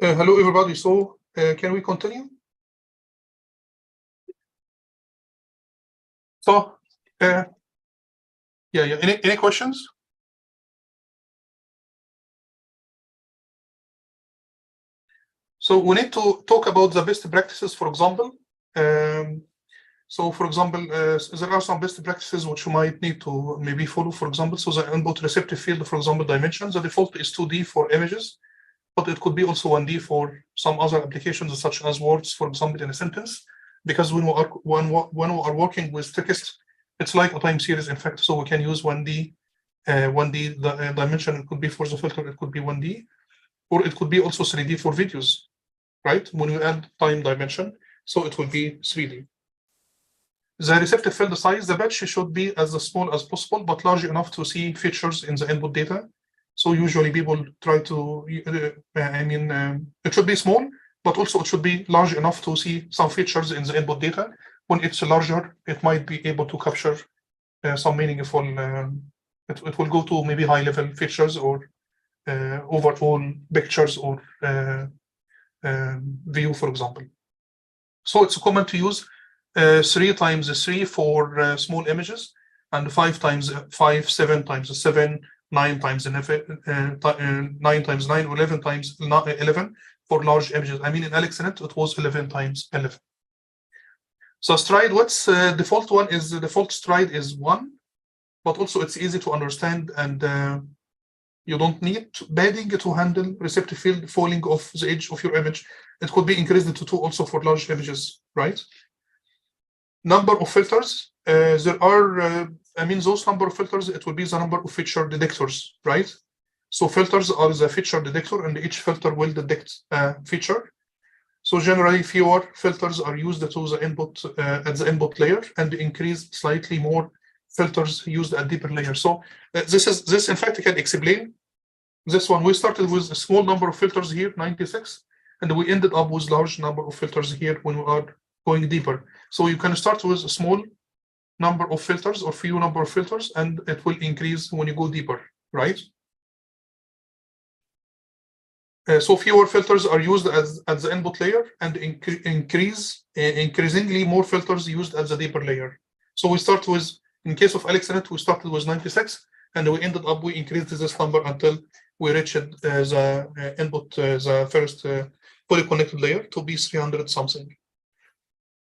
Hello, everybody. So, can we continue? So, yeah. Any questions? So, we need to talk about the best practices, for example. So, for example, there are some best practices which you might need to maybe follow, for example. So, the input receptive field, for example, dimensions, the default is 2D for images, but it could be also 1D for some other applications, such as words, for example, in a sentence. Because when we are working with text, it's like a time series, in fact. So we can use 1D. 1D dimension, it could be for the filter, it could be 1D, or it could be also 3D for videos, right? When you add time dimension, so it will be 3D. The receptive field size, the batch should be as small as possible, but large enough to see features in the input data. So usually people try to, it should be small, but also it should be large enough to see some features in the input data. When it's larger, it might be able to capture some meaningful, it will go to maybe high-level features or overall pictures or view, for example. So it's common to use 3 times 3 for small images, and 5 times 5, 7 times 7, 9 times 11, 9 times 9, 11 times 11 for large images. I mean, in AlexNet, it was 11 times 11. So stride, what's default one is the default stride is 1, but also it's easy to understand, and you don't need padding to handle receptive field falling off the edge of your image. It could be increased to 2 also for large images, right? Number of filters, there are, those number of filters, it will be the number of feature detectors, right? So filters are the feature detector, and each filter will detect a feature. So generally, fewer filters are used to the input at the input layer, and increase slightly more filters used at deeper layer. So this in fact can explain this one. We started with a small number of filters here, 96, and we ended up with large number of filters here when we are going deeper. So you can start with a small number of filters or few number of filters, and it will increase when you go deeper, right? So fewer filters are used at the input layer, and increasingly more filters used at the deeper layer. So we start with, in case of AlexNet, we started with 96, and we ended up, we increased this number until we reached the input, the first fully connected layer to be 300 something.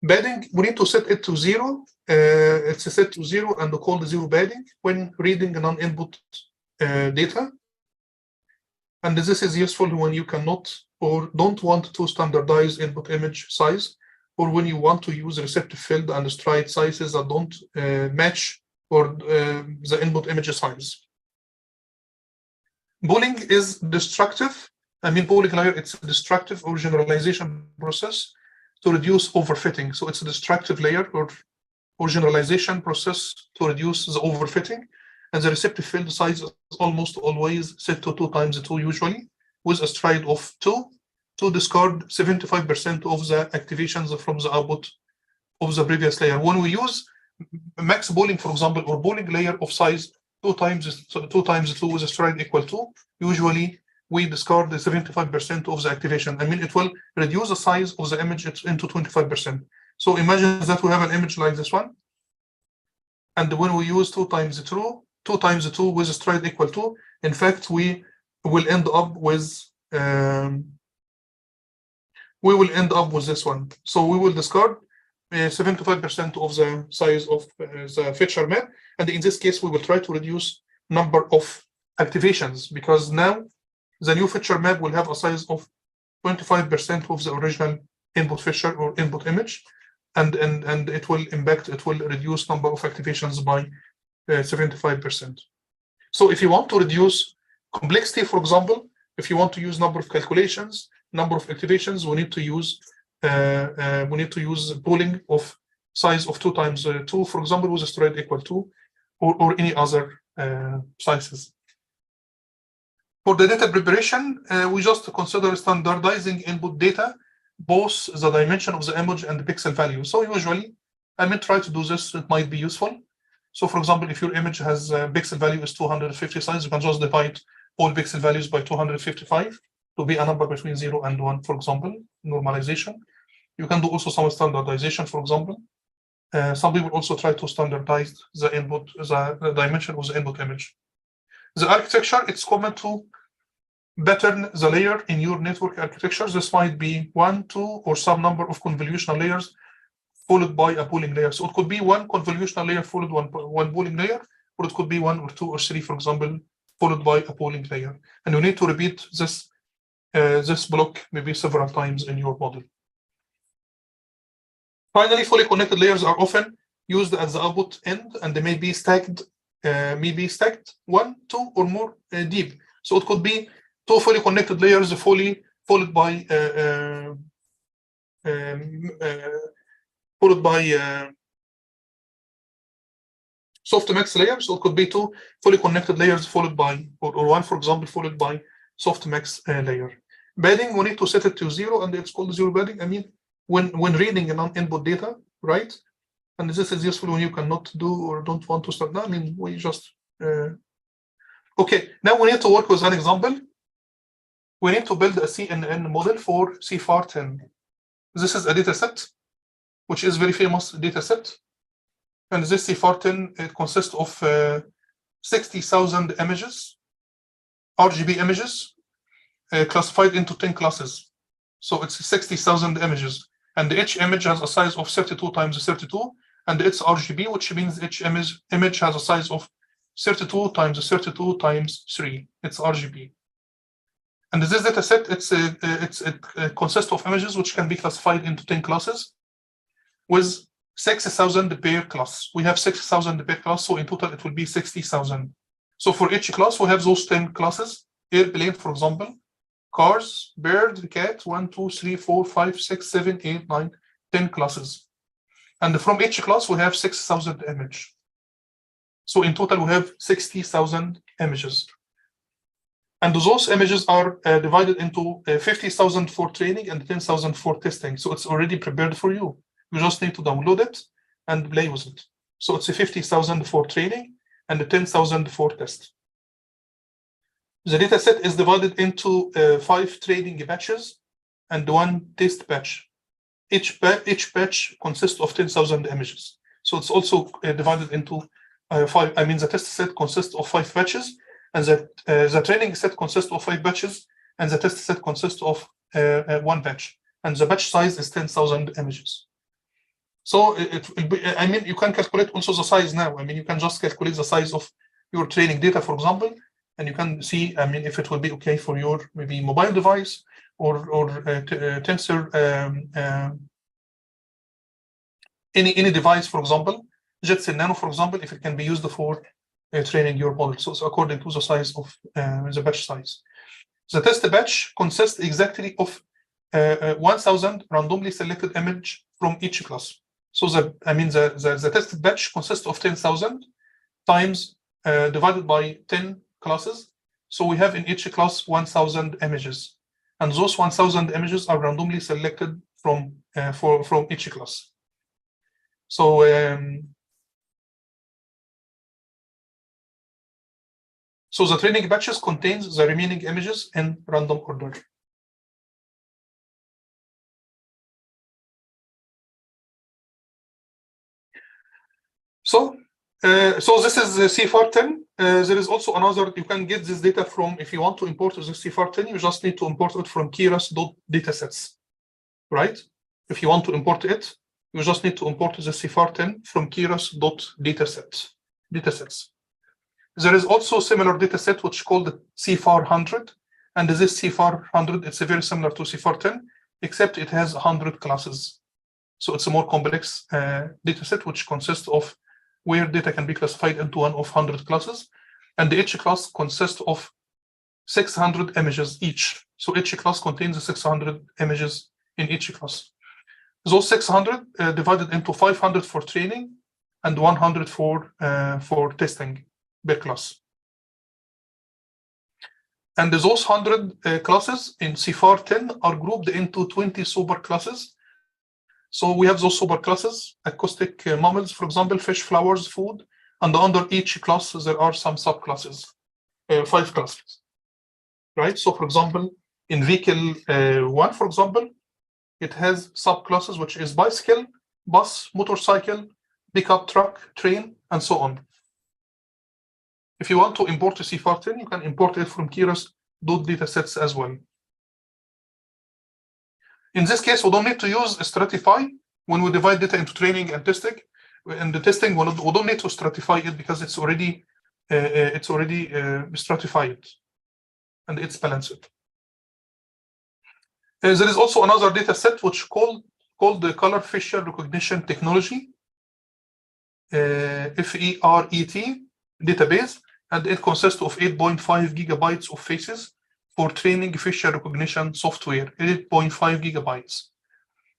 Padding, we need to set it to 0. It's set to 0 and called 0 padding when reading non-input data. And this is useful when you cannot or don't want to standardize input image size, or when you want to use receptive field and stride sizes that don't match or the input image size. Pooling is destructive. Pooling layer, it's a destructive or generalization process to reduce overfitting. So it's a destructive layer or generalization process to reduce the overfitting. And the receptive field size is almost always set to 2 times 2 usually, with a stride of 2 to discard 75% of the activations from the output of the previous layer. When we use max pooling, for example, or pooling layer of size 2 times 2 with a stride equal to, usually we discard the 75% of the activation. it will reduce the size of the image into 25%. So imagine that we have an image like this one, and when we use 2 times 2 with a stride equal to, in fact, we will end up with this one. So we will discard 75% of the size of the feature map, and in this case, we will try to reduce number of activations, because now the new feature map will have a size of 25% of the original input feature or input image, and it will reduce number of activations by 75%. So if you want to reduce complexity, for example, if you want to use number of calculations, number of activations, we need to use pooling of size of 2 times 2, for example, with a stride equal to, or any other sizes. For the data preparation, we just consider standardizing input data, both the dimension of the image and the pixel value. So usually, try to do this. It might be useful. So for example, if your image has pixel value is 250 size, you can just divide all pixel values by 255. to be a number between 0 and 1, for example, normalization. You can do also some standardization, for example. Some people also try to standardize the input, the dimension of the input image. The architecture, it's common to pattern the layer in your network architecture. This might be 1, 2, or some number of convolutional layers followed by a pooling layer. So it could be one convolutional layer followed one pooling layer, or it could be 1 or 2 or 3, for example, followed by a pooling layer. And you need to repeat this block maybe several times in your model. Finally, fully connected layers are often used at the output end, and they may be stacked 1, 2, or more deep. So it could be 2 fully connected layers followed by softmax layer. So it could be 2 fully connected layers followed by, or 1, for example, followed by softmax layer. Padding, we need to set it to 0, and it's called 0 padding. I mean, when reading an input data, right? And this is useful when you cannot do or don't want to start. I mean, we just okay. Now we need to work with an example. We need to build a CNN model for CFAR10. This is a data set, which is very famous data set. And this CFAR10, it consists of 60,000 images, RGB images, classified into 10 classes. So it's 60,000 images. And each image has a size of 32 times 32, and it's RGB, which means each image has a size of 32 times 32 times 3. It's RGB. And this data set, it consists of images which can be classified into 10 classes with 6,000 per class. We have 6,000 per class, so in total it will be 60,000. So for each class, we have those 10 classes. Airplane, for example, cars, bird, cat, 1, 2, 3, 4, 5, 6, 7, 8, 9, 10 classes. And from each class, we have 6,000 images. So in total, we have 60,000 images. And those images are divided into 50,000 for training and 10,000 for testing. So it's already prepared for you. You just need to download it and play with it. So it's 50,000 for training and 10,000 for test. The data set is divided into 5 training batches and 1 test batch. Each batch consists of 10,000 images. So it's also divided into 5. I mean, the test set consists of 5 batches, and the training set consists of 5 batches, and the test set consists of 1 batch. And the batch size is 10,000 images. So I mean, you can calculate also the size now. I mean, you can just calculate the size of your training data, for example, and you can see, I mean, if it will be okay for your maybe mobile device or tensor, any device, for example, Jetson Nano, for example, if it can be used for training your model. So it's according to the size of the batch size. The test batch consists exactly of 1,000 randomly selected image from each class. So the tested batch consists of 10,000 times divided by 10 classes. So we have in each class 1,000 images, and those 1,000 images are randomly selected from each class. So so the training batches contains the remaining images in random order. So this is CFAR10. There is also another, you can get this data from, if you want to import this CFAR10, you just need to import it from keras.datasets, right? If you want to import it, you just need to import the CFAR10 from keras.datasets. There is also a similar dataset which is called CFAR100, and this CFAR100, it's very similar to CFAR10, except it has 100 classes. So it's a more complex dataset which consists of where data can be classified into one of 100 classes, and each class consists of 600 images each. So each class contains 600 images in each class. Those 600 divided into 500 for training and 100 for testing per class. And those 100 classes in CFAR10 are grouped into 20 superclasses. So we have those superclasses: acoustic mammals, for example, fish, flowers, food, and under each class there are some subclasses, 5 classes, right? So for example, in vehicle 1, for example, it has subclasses, which is bicycle, bus, motorcycle, pickup truck, train, and so on. If you want to import a CFAR10, you can import it from Keras.datasets as well. In this case, we don't need to use stratify when we divide data into training and testing. In the testing, we don't need to stratify it because it's already stratified and it's balanced. There is also another data set which called the color facial recognition technology, FERET database, and it consists of 8.5 gigabytes of faces for training facial recognition software, 8.5 gigabytes.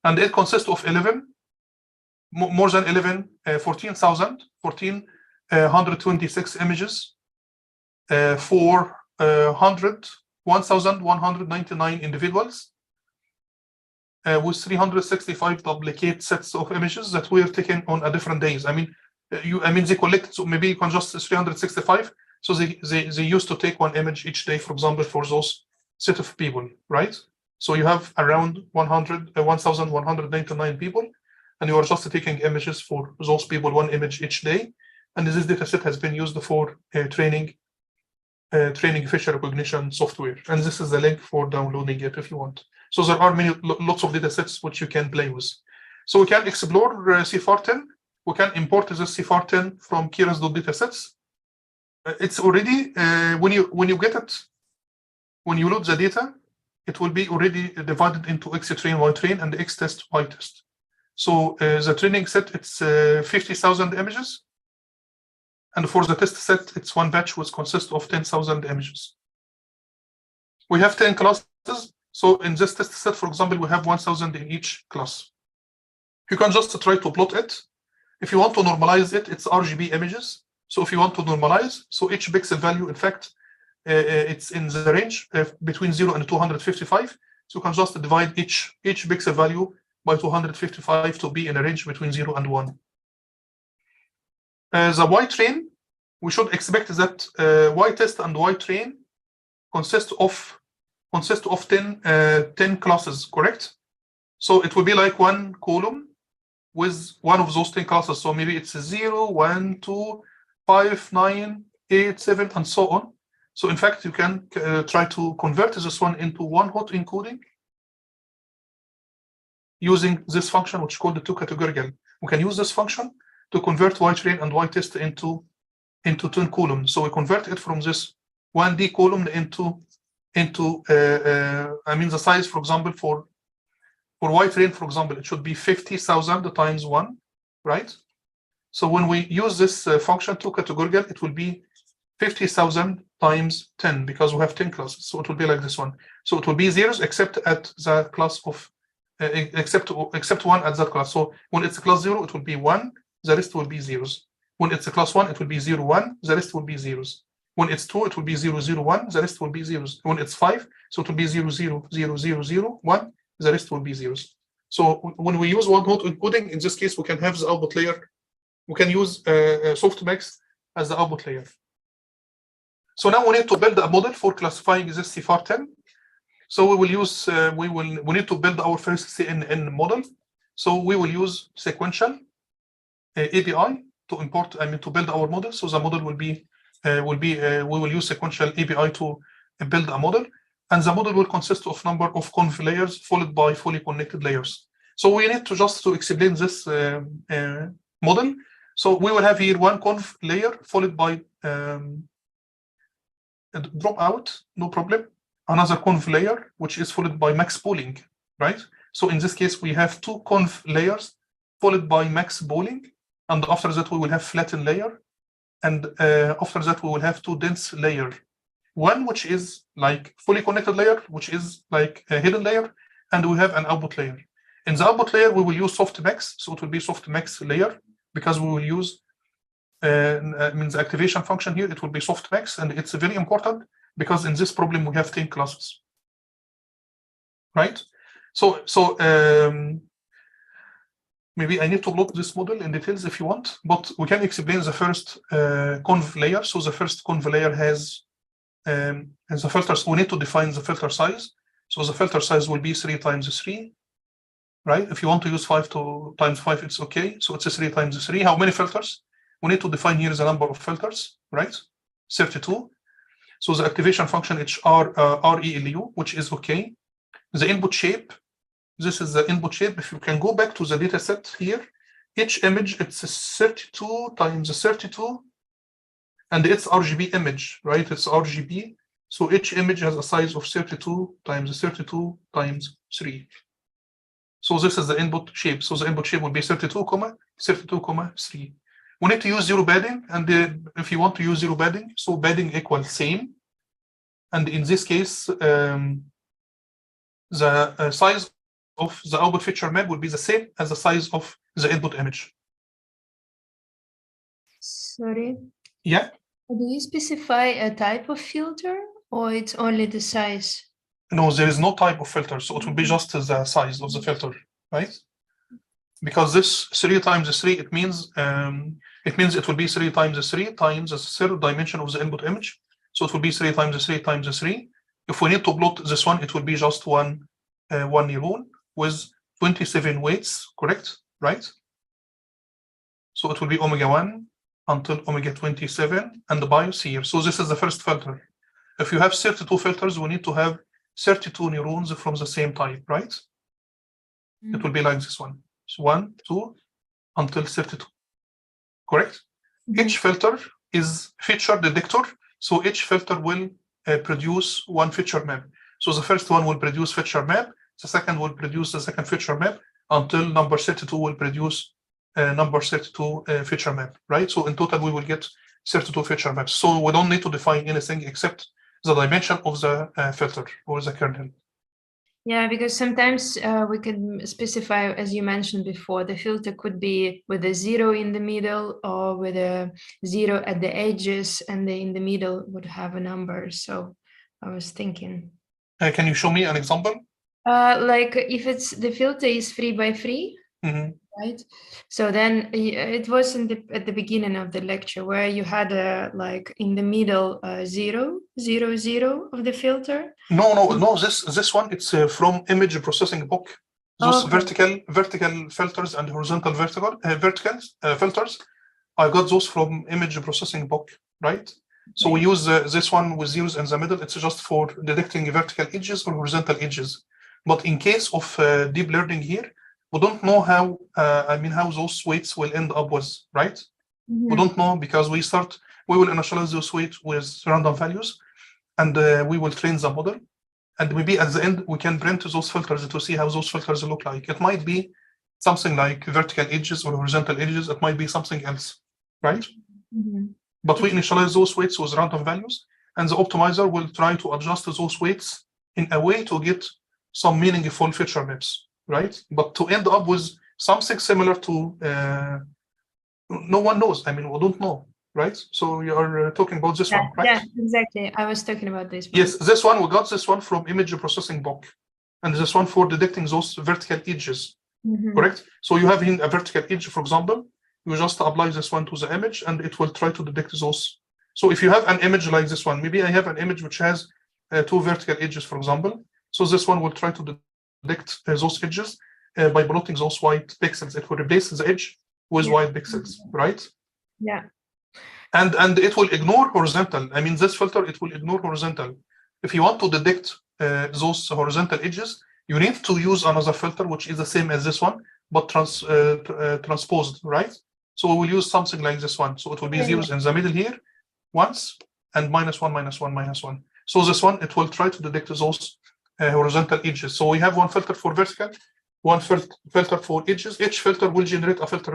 And it consists of 14,126 images for 1,199 individuals with 365 duplicate sets of images that were taken on different days. I mean, they collect, so maybe you can just 365. So they used to take one image each day, for example, for those set of people, right? So you have around 1,199 people, and you are just taking images for those people, one image each day. And this data set has been used for training facial recognition software. And this is the link for downloading it if you want. So there are lots of data sets which you can play with. So we can explore CFAR10. We can import this CFAR10 from Keras.datasets. It's already when you get it, when you load the data, it will be already divided into X-train, Y-train, and X-test, Y-test. So the training set, it's 50,000 images, and for the test set, it's one batch which consists of 10,000 images. We have 10 classes. So in this test set, for example, we have 1,000 in each class. You can just try to plot it. If you want to normalize it, it's RGB images. So if you want to normalize, so each pixel value, in fact, it's in the range between 0 and 255. So you can just divide each pixel value by 255 to be in a range between 0 and 1. The Y-train, we should expect that Y-test and Y-train consist of 10 classes, correct? So it will be like one column with one of those 10 classes. So maybe it's 0, 1, 2, 5, 9, 8, 7, and so on. So in fact, you can try to convert this one into one hot encoding using this function, which is called the two-categorical. We can use this function to convert Y-train and Y-test into 10 columns. So we convert it from this 1D column into I mean, the size, for example, for Y-train, for example, it should be 50,000 times 1, right? So when we use this function two-categorical, it will be 50,000 times 10 because we have 10 classes. So it will be like this one. So it will be zeros except at the class of except 1 at that class. So when it's class 0, it will be 1. The rest will be zeros. When it's a class 1, it will be 0, 1. The rest will be zeros. When it's 2, it will be 0, 0, 1. The rest will be zeros. When it's 5, so it will be 0, 0, 0, 0, 0, 1. The rest will be zeros. So when we use one hot encoding, in this case, we can have the output layer. We can use softmax as the output layer. So now we need to build a model for classifying this CFAR10. So we will use we need to build our first CNN model. So we will use sequential API to import. I mean, to build our model. So the model will be we will use sequential API to build a model, and the model will consist of number of conv layers followed by fully connected layers. So we need to just to explain this model. So we will have here one conv layer followed by drop out, no problem. Another conv layer, which is followed by max pooling, right? So in this case, we have two conv layers followed by max pooling, and after that we will have flatten layer, and after that we will have two dense layer. One which is like fully connected layer, which is like a hidden layer, and we have an output layer. In the output layer, we will use softmax, so it will be softmax layer because we will use the activation function here. It will be softmax, and it's very important because in this problem we have 10 classes, right? So maybe I need to look this model in details if you want, but we can explain the first conv layer. So the first conv layer has the filters. We need to define the filter size. So the filter size will be 3 times 3, right? If you want to use 5 times 5, it's okay. So it's 3 times 3. How many filters? We need to define here the number of filters, right? 32. So the activation function RELU, which is okay. The input shape, this is the input shape. If you can go back to the data set here, each image, it's 32 times 32, and it's RGB image, right? It's RGB. So each image has a size of 32 times 32 times 3. So this is the input shape. So the input shape will be 32, 3. We need to use zero padding, and if you want to use zero padding, so padding equals same. And in this case, the size of the output feature map will be the same as the size of the input image. Sorry. Yeah. Do you specify a type of filter, or it's only the size? No, there is no type of filter, so it will be just the size of the filter, right? Because this 3 times 3, it means it will be 3 times 3 times the third dimension of the input image. So it will be 3 times 3 times 3. If we need to plot this one, it will be just one neuron with 27 weights, correct? Right? So it will be omega 1 until omega 27, and the bias here. So this is the first filter. If you have 32 filters, we need to have 32 neurons from the same type, right? It will be like this one. So 1, 2, until 32, correct? Each filter is feature detector. So each filter will produce one feature map. So the first one will produce feature map. The second will produce the second feature map until number 32 will produce number 32 feature map, right? So in total, we will get 32 feature maps. So we don't need to define anything except the dimension of the filter or the kernel. Yeah, because sometimes we can specify, as you mentioned before, the filter could be with a 0 in the middle or with a 0 at the edges, and in the middle would have a number. So I was thinking. Can you show me an example? Like if it's the filter is 3 by 3, right? So then it was at the beginning of the lecture where you had like in the middle 0, 0, 0 of the filter. No. This one, it's from image processing book. Those vertical filters and horizontal vertical filters. I got those from image processing book, right? So we use this one with zeros in the middle. It's just for detecting vertical edges or horizontal edges. But in case of deep learning here, we don't know how how those weights will end up with, right? We don't know, because we will initialize those weights with random values, and we will train the model, and maybe at the end we can print those filters to see how those filters look like. It might be something like vertical edges or horizontal edges. It might be something else, right? But we initialize those weights with random values, and the optimizer will try to adjust those weights in a way to get some meaningful feature maps, right? But to end up with something similar to, no one knows. I mean, we don't know, right? So we are talking about this one, right? Yeah, exactly. I was talking about this one. Yes, this one, we got this one from image processing book, and this one for detecting those vertical edges, correct? So you have in a vertical edge, for example, you just apply this one to the image, and it will try to detect those. So if you have an image like this one, maybe I have an image which has 2 vertical edges, for example. So this one will try to detect those edges by plotting those white pixels. It will replace the edge with white pixels, right? Yeah. And it will ignore horizontal. I mean, this filter, it will ignore horizontal. If you want to detect those horizontal edges, you need to use another filter, which is the same as this one, but transposed, right? So we will use something like this one. So it will be zeros in the middle here, once, and -1, -1, -1. So this one, it will try to detect those horizontal edges. So we have one filter for vertical, one filter for edges. Each filter will generate a filter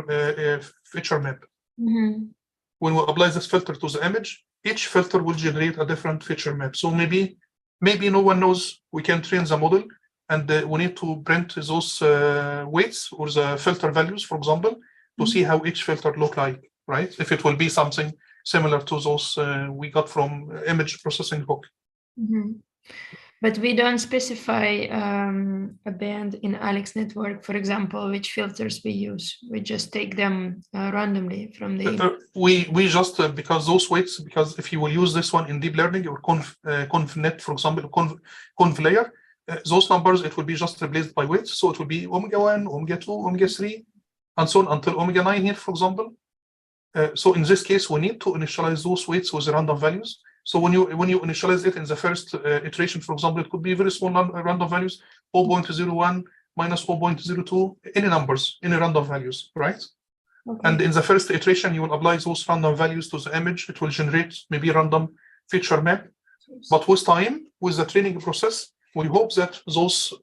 feature map. When we apply this filter to the image, each filter will generate a different feature map. So maybe no one knows. We can train the model, and we need to print those weights or the filter values, for example, to see how each filter look like, right? If it will be something similar to those we got from image processing book. But we don't specify a band in Alex network, for example, which filters we use. We just take them randomly from the. We just because those weights, because if you will use this one in deep learning or convnet, for example, conv layer, those numbers, it will be just replaced by weights. So it will be omega 1, omega 2, omega 3, and so on until omega 9 here, for example. So in this case, we need to initialize those weights with random values. So when you initialize it in the first iteration, for example, it could be very small random values, 0.01 minus 0.02, any numbers, any random values, right? Okay. And in the first iteration, you will apply those random values to the image. It will generate maybe random feature map. But with time, with the training process, we hope that those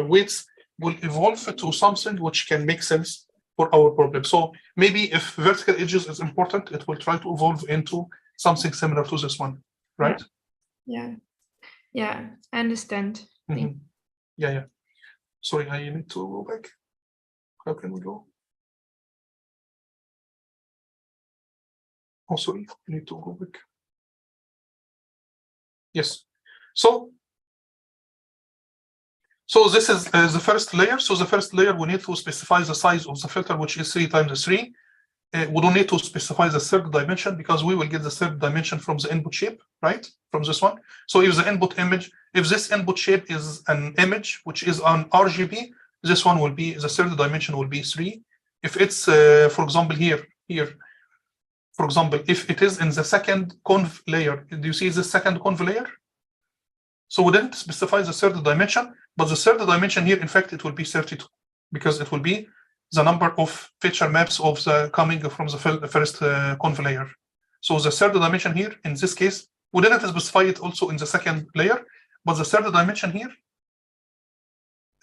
weights will evolve to something which can make sense for our problem. So maybe if vertical edges is important, it will try to evolve into something similar to this one, right? Yeah, I understand. Mm-hmm. Yeah. Sorry, I need to go back. How can we go? Oh, sorry, I need to go back. Yes. So this is the first layer. So the first layer, we need to specify the size of the filter, which is 3 times 3. We don't need to specify the third dimension because we will get the third dimension from the input shape, right? From this one. So if the input image, if this input shape is an image which is on RGB, this one will be, the third dimension will be 3. If it's, for example, here, for example, if it is in the second conv layer, do you see the second conv layer? So we didn't specify the third dimension, but the third dimension here, in fact, it will be 32 because it will be the number of feature maps of the coming from the first conv layer. So the third dimension here, in this case, we didn't specify it also in the second layer, but the third dimension here,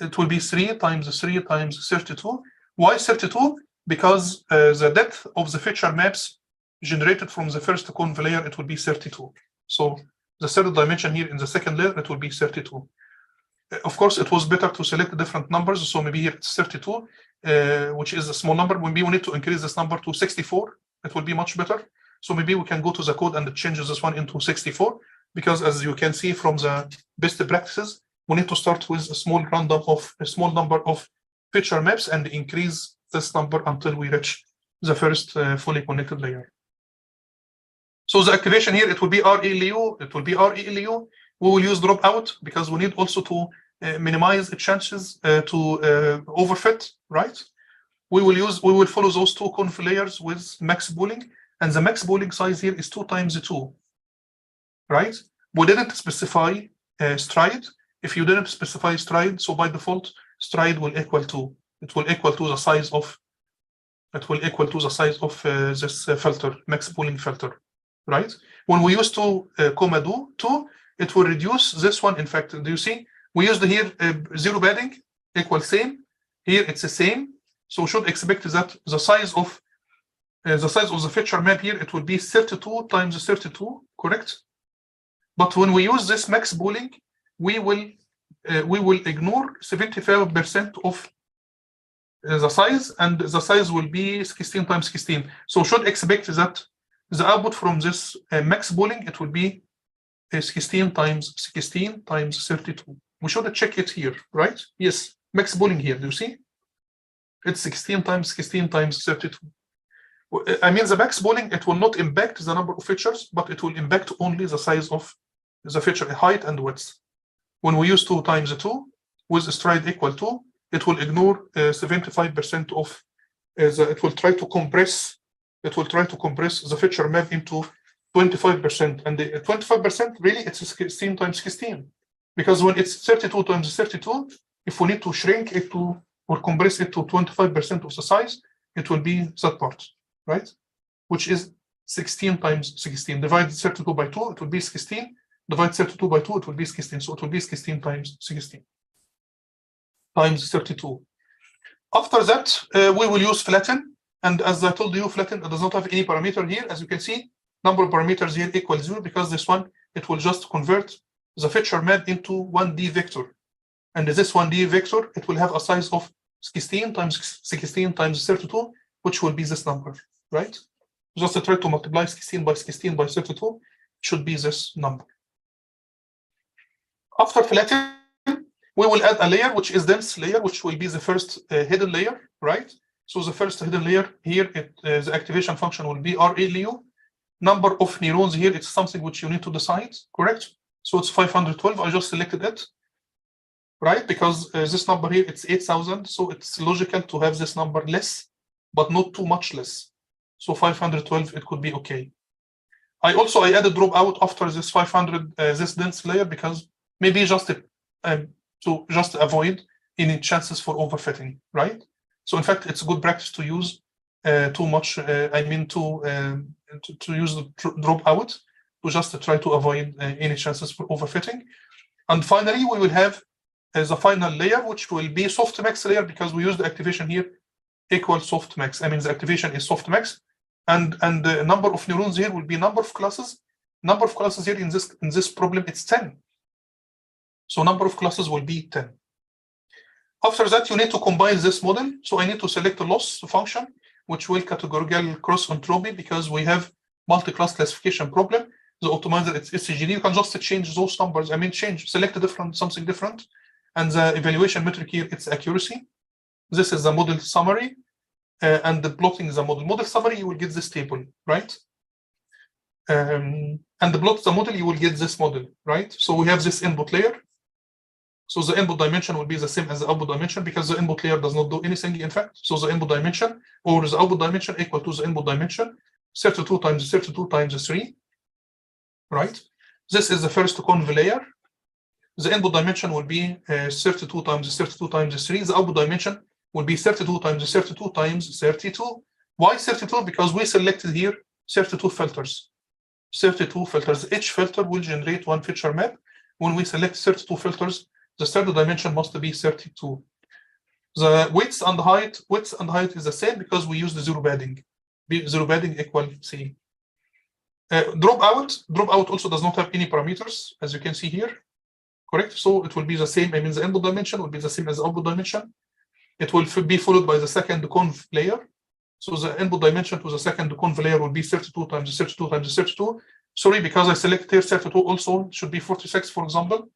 it will be 3 times 3 times 32. Why 32? Because the depth of the feature maps generated from the first conv layer, it will be 32. So the third dimension here in the second layer, it will be 32. Of course, it was better to select different numbers. So maybe here it's 32, which is a small number. Maybe we need to increase this number to 64. It will be much better. So maybe we can go to the code and change this one into 64, because as you can see from the best practices, we need to start with a small number of feature maps and increase this number until we reach the first fully connected layer. So the activation here, it will be ReLU. It will be ReLU. We will use dropout because we need also to minimize the chances to overfit, right? We will follow those two conv layers with max pooling, and the max pooling size here is 2 times 2, right? We didn't specify stride. If you didn't specify stride, so by default, stride will equal to, it will equal to the size of, this filter, max pooling filter, right? When we use 2, do 2, it will reduce this one. In fact, do you see? We used here 0 padding equal same. Here it's the same. So we should expect that the size of the feature map here, it will be 32 times 32, correct? But when we use this max pooling, we will ignore 75% of the size, and the size will be 16 times 16. So should expect that the output from this max pooling, it will be 16 times 16 times 32. We should check it here, right? Yes, max pooling here, do you see? It's 16 times 16 times 32. I mean, the max pooling, it will not impact the number of features, but it will impact only the size of the feature height and width. When we use 2 times 2 with stride equal to, it will ignore 75% of it will try to compress the feature map into 25%, and the 25% really it's 16 times 16, because when it's 32 times 32, if we need to shrink it to or compress it to 25% of the size, it will be that part, right? Which is 16 times 16. Divide 32 by 2, it will be 16. Divide 32 by 2, it will be 16. So it will be 16 times 16 times 32. After that, we will use flatten. And as I told you, flatten, it does not have any parameter here. As you can see, number of parameters here equals 0, because this one, it will just convert the feature map into 1D vector. And this 1D vector, it will have a size of 16 times 16 times 32, which will be this number, right? Just try to multiply 16 by 16 by 32, should be this number. After flatten, we will add a layer, which is dense layer, which will be the first hidden layer, right? So the first hidden layer here, the activation function will be ReLU. Number of neurons here, it's something which you need to decide, correct? So it's 512, I just selected it. right? Because this number here, it's 8,000, so it's logical to have this number less, but not too much less. So 512, it could be okay. I added dropout after this 500, this dense layer, because maybe just to just avoid any chances for overfitting, right? So in fact, it's good practice to use too much. To use the dropout to just try to avoid any chances for overfitting. And finally, we will have the final layer, which will be softmax layer, because we use the activation here equal softmax. I mean, the activation is softmax, and the number of neurons here will be number of classes. Number of classes here in this problem, it's 10. So number of classes will be 10. After that, you need to combine this model. So I need to select a loss function, which will categorical cross entropy, because we have multi-class classification problem. The optimizer, it's SCGD. You can just change those numbers. I mean, select something different. And the evaluation metric here, it's accuracy. This is the model summary. And the plotting the model summary, you will get this table, right? And the plot the model, you will get this model, right? So we have this input layer. So the input dimension will be the same as the output dimension, because the input layer does not do anything, in fact. So the input dimension or the output dimension equal to the input dimension, 32 times 32 times 3, right? This is the first conv layer. The input dimension will be 32 times 32 times 3. The output dimension will be 32 times 32 times 32. Why 32? Because we selected here 32 filters. 32 filters. Each filter will generate one feature map. When we select 32 filters, the third dimension must be 32. The width and height is the same, because we use the zero padding. Zero padding equal C. Dropout also does not have any parameters, as you can see here. Correct? So it will be the same. I mean, the input dimension will be the same as the output dimension. It will be followed by the second conv layer. So the input dimension to the second conv layer will be 32 times 32 times 32. Sorry, because I select here 32 also should be 46, for example.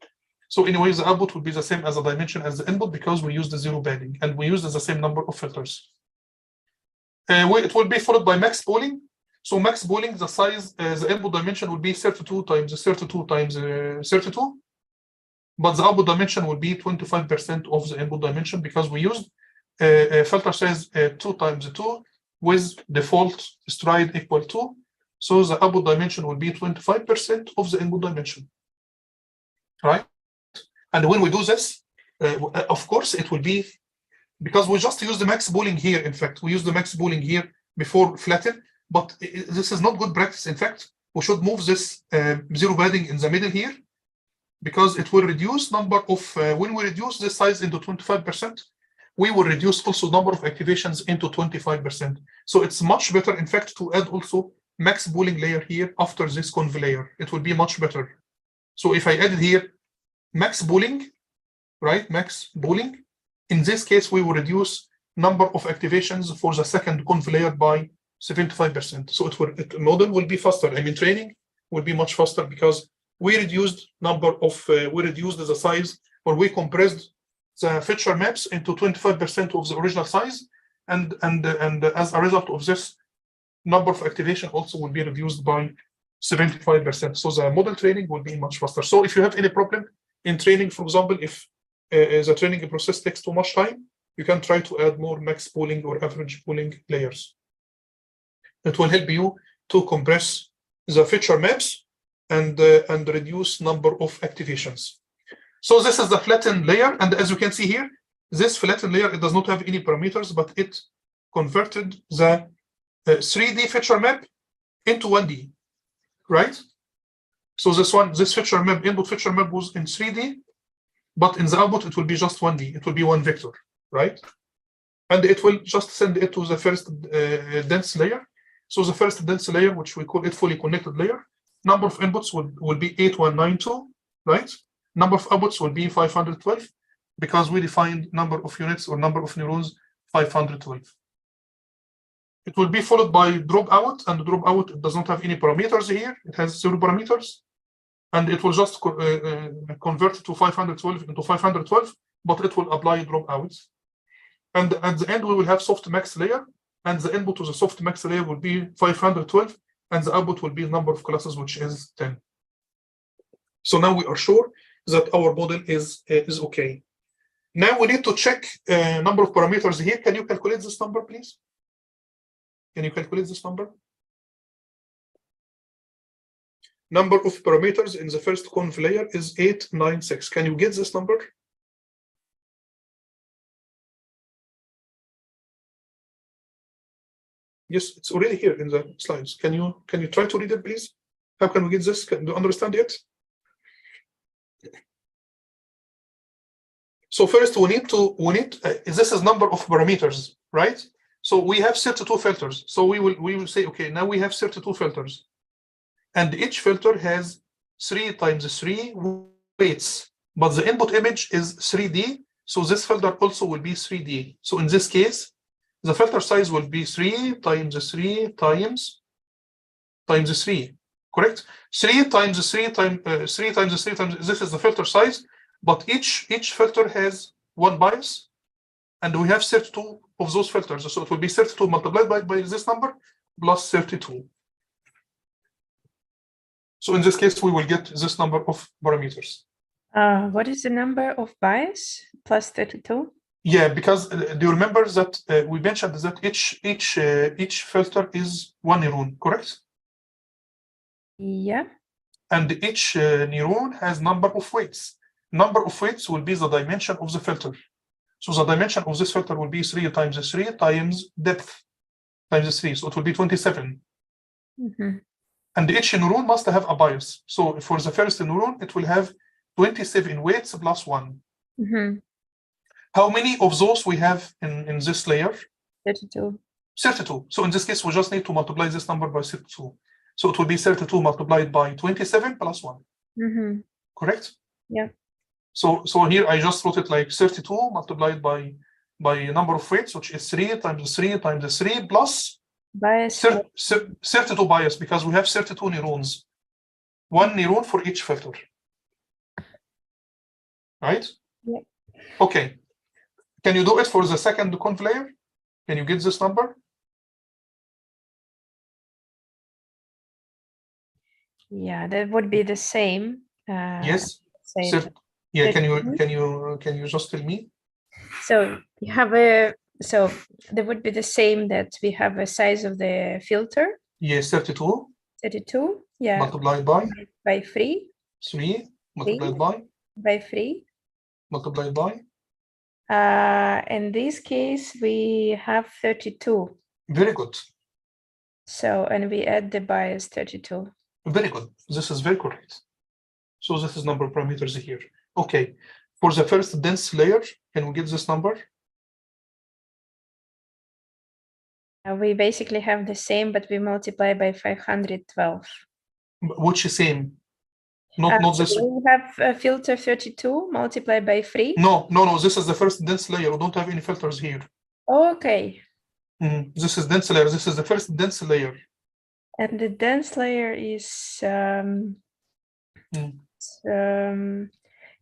So anyway, the output will be the same as the dimension as the input, because we use the zero padding and we use the same number of filters. It will be followed by max pooling. So max pooling, the size, the input dimension will be 32 times 32 times 32. But the output dimension will be 25% of the input dimension, because we used filter size 2 times 2 with default stride equal 2. So the output dimension will be 25% of the input dimension, right? And when we do this, of course, it will be, because we just use the max pooling here. In fact, we use the max pooling here before flatten, but this is not good practice. In fact, we should move this zero padding in the middle here, because it will reduce number of, when we reduce this size into 25%, we will reduce also number of activations into 25%. So it's much better, in fact, to add also max pooling layer here after this conv layer. It will be much better. So if I added here max pooling, right? Max pooling. In this case, we will reduce number of activations for the second conv layer by 75%. So the model will be faster. I mean, training will be much faster, because we reduced the size, or we compressed the feature maps into 25% of the original size, and as a result of this, number of activation also will be reduced by 75%. So the model training will be much faster. So if you have any problem in training, for example, if the training process takes too much time, you can try to add more max pooling or average pooling layers. It will help you to compress the feature maps and reduce number of activations. So this is the flattened layer, and as you can see here, this flattened layer, it does not have any parameters, but it converted the 3D feature map into 1D, right? So this feature map, input feature map was in 3D, but in the output, it will be just 1D. It will be one vector, right? And it will just send it to the first dense layer. So the first dense layer, which we call it fully connected layer, number of inputs will be 8192, right? Number of outputs will be 512, because we defined number of units or number of neurons 512. It will be followed by dropout, and dropout, it does not have any parameters here. It has 0 parameters, and it will just convert to 512 into 512, but it will apply dropouts. And at the end, we will have softmax layer, and the input to the softmax layer will be 512, and the output will be the number of classes, which is 10. So now we are sure that our model is okay. Now we need to check number of parameters here. Can you calculate this number, please? Can you calculate this number? Number of parameters in the first conv layer is 896. Can you get this number? Yes, it's already here in the slides. Can you try to read it, please? How can we get this? Do you understand it? So first we need this is number of parameters, right? So we have 32 filters. So we will say, okay, now we have 32 filters, and each filter has 3 times 3 weights, but the input image is 3D. So this filter also will be 3D. So in this case, the filter size will be 3 times 3 times 3, correct? 3 times 3 times 3 times 3 times, this is the filter size, but each filter has one bias, and we have 32 of those filters. So it will be 32 multiplied by this number plus 32. So in this case, we will get this number of parameters. What is the number of bias? Plus 32? Yeah, because do you remember that we mentioned that each filter is one neuron, correct? Yeah. And each neuron has number of weights. Number of weights will be the dimension of the filter. So the dimension of this filter will be 3 times 3 times depth times 3. So it will be 27. Mm-hmm. And each neuron must have a bias. So for the first neuron, it will have 27 weights plus 1. Mm-hmm. How many of those we have in this layer? 32. 32. So in this case, we just need to multiply this number by 32. So it will be 32 multiplied by 27 plus 1. Mm-hmm. Correct? Yeah. So here I just wrote it like 32 multiplied by number of weights, which is 3 times 3 times 3 plus bias 32 bias, because we have 32 neurons. One neuron for each filter. Right? Yeah. Okay. Can you do it for the second conv layer? Can you get this number? Yeah, that would be the same. Yes. Same. Yeah. Can you just tell me? So you have so that would be the same, that we have a size of the filter. Yes, 32. 32. Yeah. Multiplied by 3. 3 multiplied by 3. Multiplied by. In this case, we have 32. Very good. So, and we add the bias 32. Very good. This is very correct. So this is number of parameters here. Okay. For the first dense layer, can we get this number? We basically have the same, but we multiply by 512. Which is same? Not this. We have filter 32 multiplied by 3. No. This is the first dense layer. We don't have any filters here. Okay. This is dense layer. This is the first dense layer. And the dense layer is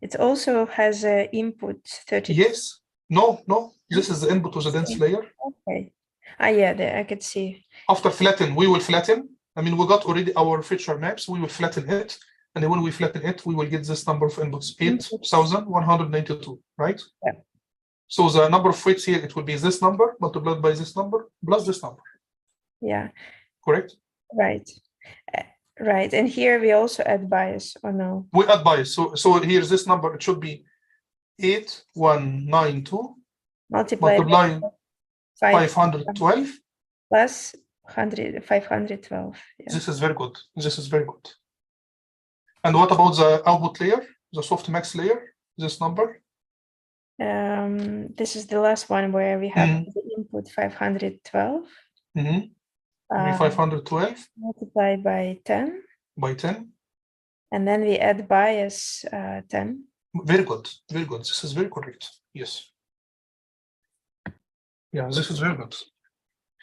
it also has an input 32. Yes. No. This is the input to the dense layer. Okay. Yeah, I could see. After flatten, we will flatten. I mean, we got already our feature maps. We will flatten it. And then when we flatten it, we will get this number of inputs, 8,192, right? Yeah. So the number of weights here, it will be this number multiplied by this number plus this number. Yeah. Correct? Right. Right. And here we also add bias, or no? We add bias. So here's this number. It should be 8192 multiplied by 512 plus 512. Yeah. This is very good. This is very good. And what about the output layer, the softmax layer, this number? This is the last one where we have the input 512. 512 multiplied by 10. By 10. And then we add bias 10. Very good. Very good. This is very correct. Yes. Yeah, this is very good.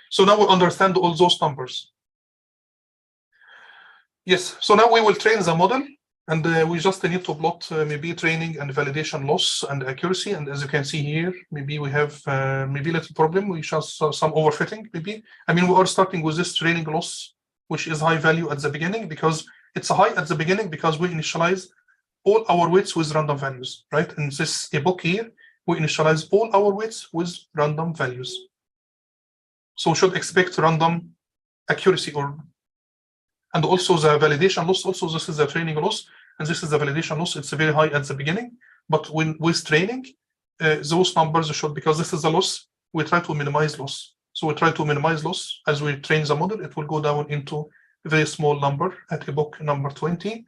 So now we understand all those numbers. Yes, so now we will train the model, and we just need to plot maybe training and validation loss and accuracy. And as you can see here, maybe we have maybe a little problem. We show some overfitting maybe. I mean, we are starting with this training loss, which is high value at the beginning, because it's a high at the beginning because we initialize all our weights with random values, right? In this epoch here, we initialize all our weights with random values. So we should expect random accuracy and also the validation loss. Also, this is the training loss, and this is the validation loss. It's very high at the beginning, but with training, those numbers should, because this is the loss, we try to minimize loss. So we try to minimize loss as we train the model. It will go down into a very small number at epoch number 20.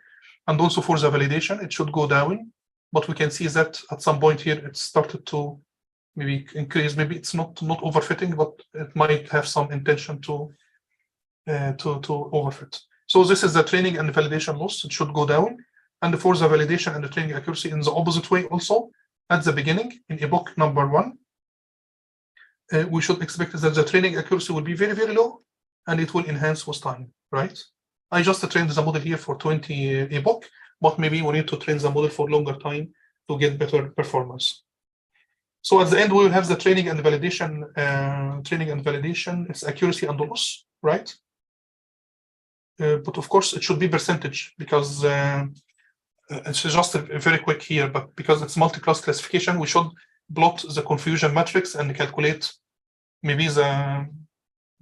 And also for the validation, it should go down. But we can see that at some point here, it started to maybe increase. Maybe it's not overfitting, but it might have some intention to overfit. So this is the training and validation loss. It should go down. And for the validation and the training accuracy in the opposite way also, at the beginning, in epoch number 1, we should expect that the training accuracy will be very, very low, and it will enhance with time, right? I just trained the model here for 20 epoch, but maybe we need to train the model for longer time to get better performance. So at the end, we will have the training and validation, its accuracy and loss, right? But of course, it should be percentage, because it's just very quick here, but because it's multi-class classification, we should plot the confusion matrix and calculate maybe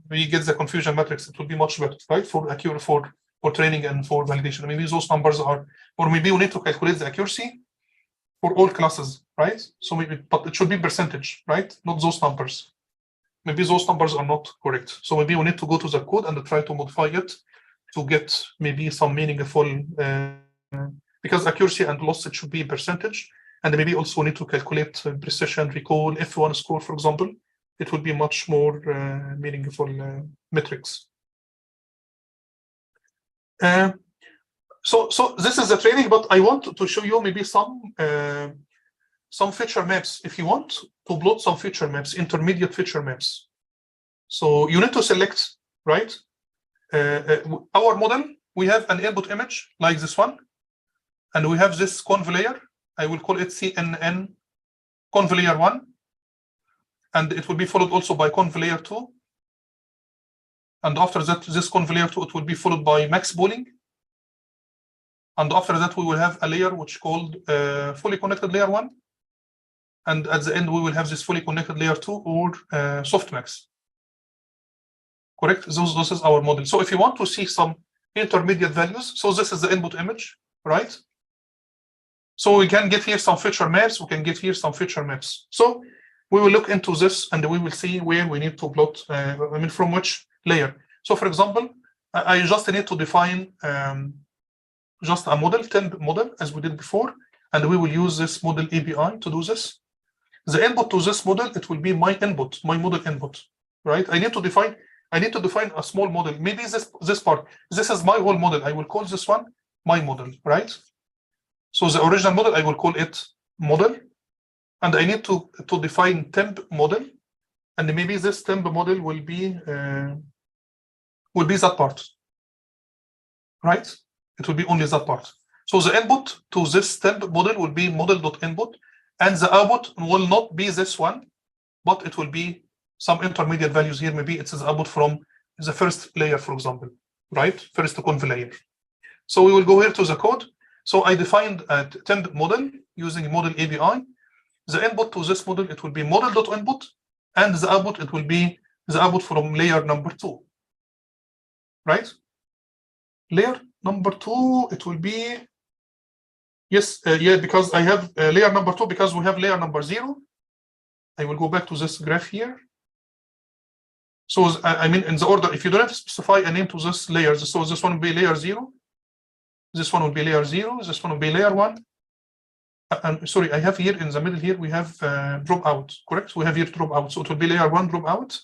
we get the confusion matrix. It will be much better, right? For accurate, for training and for validation. Maybe those numbers are, or maybe we need to calculate the accuracy for all classes, right? So maybe, but it should be percentage, right? Not those numbers. Maybe those numbers are not correct. So maybe we need to go to the code and try to modify it to get maybe some meaningful, because accuracy and loss, it should be percentage. And maybe also need to calculate precision, recall, F1 score, for example. It would be much more meaningful metrics. So this is the training, but I want to show you maybe some feature maps. If you want to plot some feature maps, intermediate feature maps. So you need to select, right? Our model, we have an input image like this one, and we have this conv layer. I will call it CNN conv layer 1, and it will be followed also by conv layer 2. And after that, this conv layer 2, it will be followed by max pooling. And after that, we will have a layer which called fully connected layer 1. And at the end, we will have this fully connected layer 2 or softmax. Correct? This is our model. So if you want to see some intermediate values, so this is the input image, right? So we can get here some feature maps. We can get here some feature maps. So we will look into this and we will see where we need to plot, from which layer. So for example, I just need to define just a model, temp model, as we did before, and we will use this model API to do this. The input to this model, it will be my input, my model input, right? I need to define a small model. Maybe this part, this is my whole model. I will call this one my model, right? So the original model, I will call it model, and I need to define temp model, and maybe this temp model will be that part, right? It will be only that part. So the input to this temp model will be model.input, and the output will not be this one, but it will be some intermediate values here. Maybe it's the output from the first layer, for example, right? First conv layer. So we will go here to the code. So I defined a temp model using model API. The input to this model, it will be model.input, and the output, it will be the output from layer number 2, right? Layer number 2, it will be, yes, yeah, because I have layer number 2, because we have layer number 0. I will go back to this graph here. So I mean, in the order, if you don't have to specify a name to this layer, so this one will be layer 0. This one will be layer 0. This one will be layer 1. Sorry, I have here in the middle here, we have dropout, correct? We have here dropout. So it will be layer 1 dropout.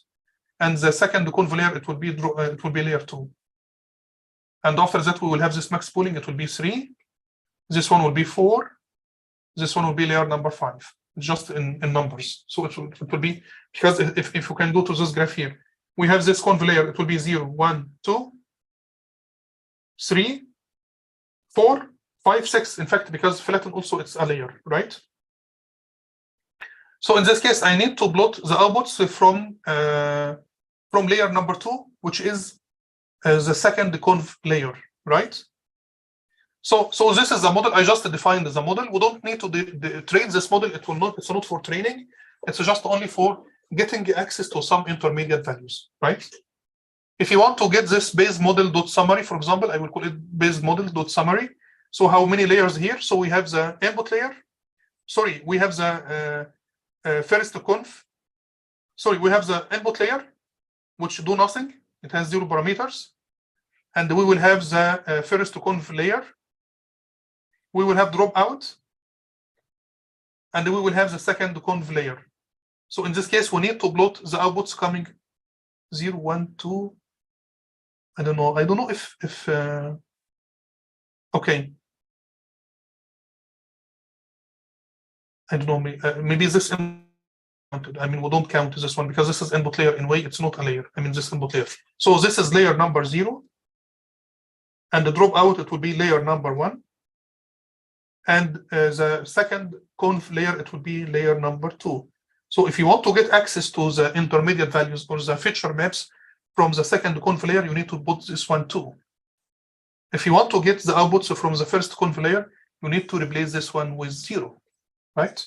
And the second conv layer, it will be layer 2. And after that, we will have this max pooling. It will be 3. This one will be 4. This one will be layer number 5, just in numbers. So it will be, because if you can go to this graph here, we have this conv layer. It will be 0, 1, 2, 3, 4, 5, 6. In fact, because flatten also it's a layer, right? So in this case, I need to plot the outputs from layer number 2, which is the second conv layer, right? So this is the model. I just defined the model. We don't need to train this model. It will not. It's not for training. It's just only for getting access to some intermediate values, right? If you want to get this base model dot summary, for example, I will call it base model dot summary. So how many layers here? So we have the input layer. Sorry, we have the first conf. Sorry, we have the input layer, which do nothing. It has 0 parameters. And we will have the first conf layer. We will have dropout. And we will have the second conv layer. So in this case, we need to plot the outputs coming 0, 1, 2. I don't know. I don't know if okay. I don't know. Maybe this. I mean, we don't count this one because this is input layer. In a way, it's not a layer. I mean, this input layer. So this is layer number 0, and the dropout it will be layer number 1, and the second conf layer it will be layer number 2. So if you want to get access to the intermediate values or the feature maps from the second conf layer, you need to put this one too. If you want to get the outputs from the first conf layer, you need to replace this one with 0, right?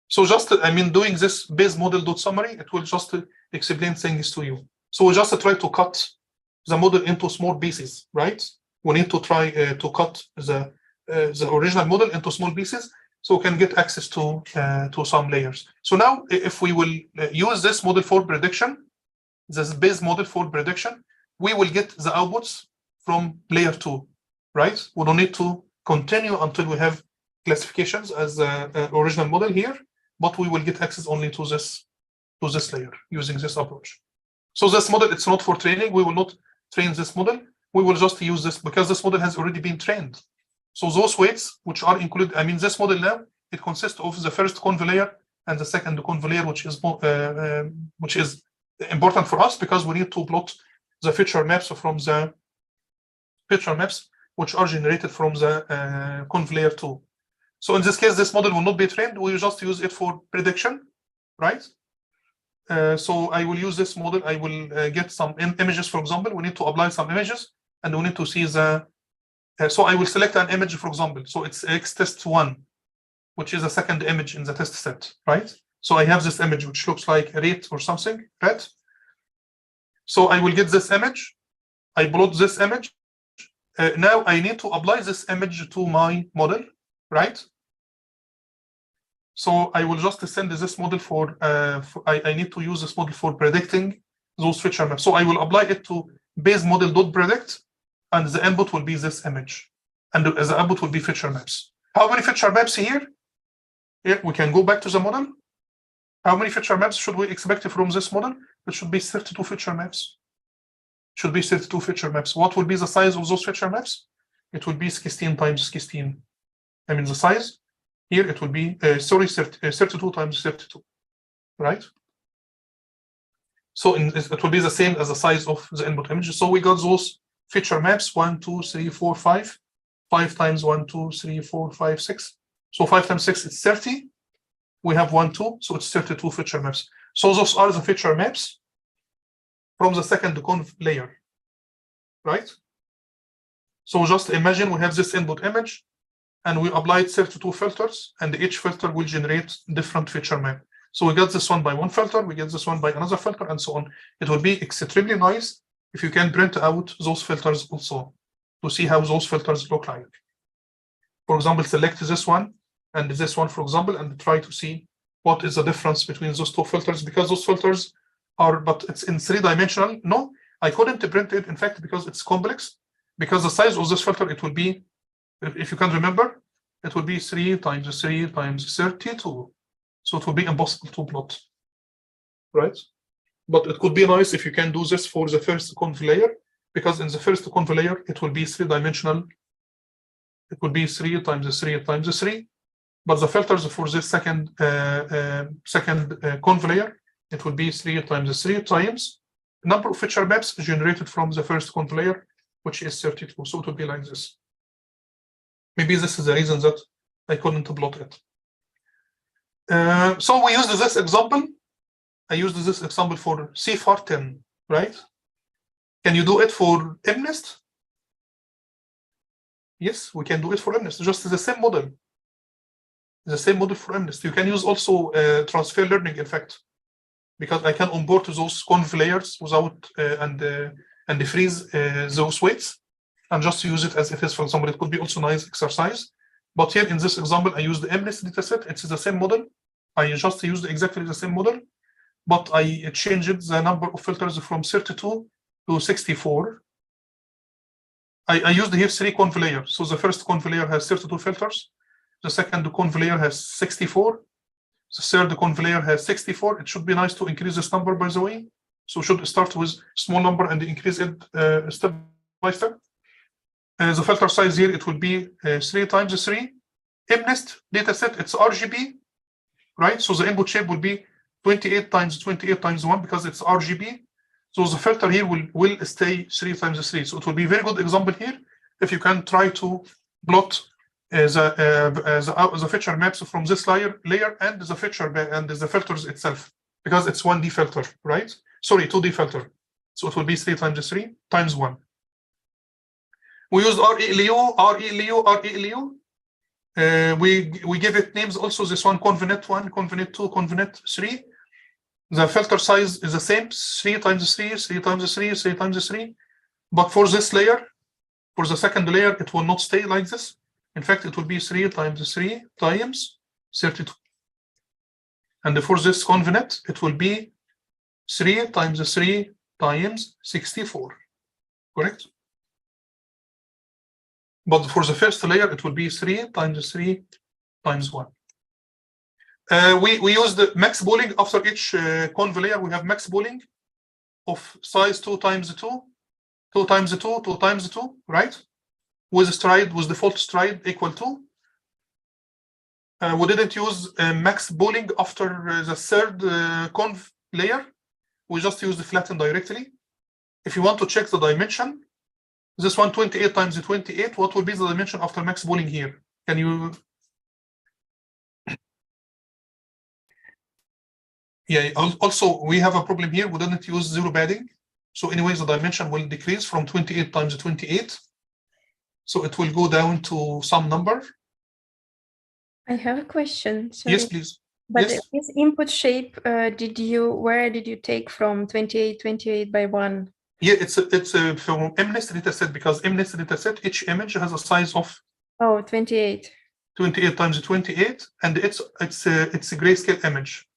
So just, I mean, doing this base model dot summary, it will just explain things to you. So we just try to cut the model into small pieces, right? We need to try to cut the original model into small pieces so we can get access to some layers. So now, if we will use this model for prediction, this base model for prediction, we will get the outputs from layer 2, right? We don't need to continue until we have classifications as the original model here, but we will get access only to this layer using this approach. So this model, it's not for training. We will not train this model. We will just use this because this model has already been trained. So those weights which are included, I mean, this model now, it consists of the first conv layer and the second conv layer, which is important for us because we need to plot the feature maps from the feature maps which are generated from the conv layer 2. So in this case, this model will not be trained. We will just use it for prediction, right? So I will use this model. I will get some images, for example. We need to apply some images, and we need to see the. So I will select an image, for example. So it's xtest1, which is the second image in the test set, right? So I have this image, which looks like rate or something, right? So I will get this image. I plot this image. Now I need to apply this image to my model, right? So I will just send this model for I need to use this model for predicting those feature maps. So I will apply it to base model.predict, and the input will be this image, and the output will be feature maps. How many feature maps here? Here we can go back to the model. How many feature maps should we expect from this model? It should be 32 feature maps. Should be 32 feature maps. What will be the size of those feature maps? It will be 16 times 16. I mean the size. Here it will be 32 times 32, right? So it will be the same as the size of the input image. So we got those feature maps 1, 2, 3, 4, 5. 5 times 1, 2, 3, 4, 5, 6. So 5 times 6 is 30. We have 1, 2, so it's 32 feature maps. So those are the feature maps from the second conv layer, right? So just imagine we have this input image, and we applied 32 filters, and each filter will generate different feature map. So we got this one by one filter, we get this one by another filter, and so on. It will be extremely nice if you can print out those filters also to see how those filters look like. For example, select this one and this one, for example, and try to see what is the difference between those two filters, because those filters are, but it's in 3-dimensional. No, I couldn't print it, in fact, because it's complex, because the size of this filter, it will be, if you can remember, it will be 3 times 3 times 32. So it will be impossible to plot, right? But it could be nice if you can do this for the first conv layer, because in the first conv layer, it will be 3-dimensional. It will be 3 times 3 times 3. But the filters for this second conv layer, it will be 3 times 3 times the number of feature maps generated from the first conv layer, which is 32. So it will be like this. Maybe this is the reason that I couldn't plot it. So we used this example. I used this example for CFAR10, right? Can you do it for MNIST? Yes, we can do it for MNIST. Just the same model. The same model for MNIST. You can use also transfer learning, in fact, because I can onboard to those conv layers without and freeze those weights and just use it as it is. For example, it could be also nice exercise. But here in this example, I use the MNIST dataset. It's the same model. I just used exactly the same model, but I changed the number of filters from 32 to 64. I used here 3 conv layers. So the first conv layer has 32 filters. The second conv layer has 64. The third conv layer has 64. It should be nice to increase this number, by the way. So should start with small number and increase it step by step. The filter size here, it will be 3 times 3. MNIST dataset, it's RGB, right? So the input shape will be 28 times 28 times 1 because it's RGB. So the filter here will stay 3 times 3. So it will be a very good example here if you can try to plot the feature maps from this layer and the feature and the filters itself, because it's 1D filter, right? Sorry, 2D filter. So it will be 3 times 3 times 1. We use ReLU. We give it names also. This one convnet 1, convnet 2, convnet 3. The filter size is the same, 3 times 3, 3 times 3, 3 times 3. But for this layer, for the second layer, it will not stay like this. In fact, it will be 3 times 3 times 32. And for this convnet, it will be 3 times 3 times 64. Correct? But for the first layer, it will be 3 times 3 times 1. We use the max pooling after each conv layer. We have max pooling of size 2 times 2, 2 times 2, 2 times 2, right? With stride, with default stride equal to. We didn't use max pooling after the third conv layer. We just use the flatten directly. If you want to check the dimension, this one 28 times 28, what will be the dimension after max pooling here? Can you? Yeah, also we have a problem here. We didn't use zero padding. So anyways, the dimension will decrease from 28 times 28. So it will go down to some number. I have a question. Sorry. Yes, please. But yes. this input shape, where did you take from 28 by 1? Yeah, it's from MNIST dataset, because MNIST dataset, each image has a size of 28. 28 times 28, and it's a grayscale image.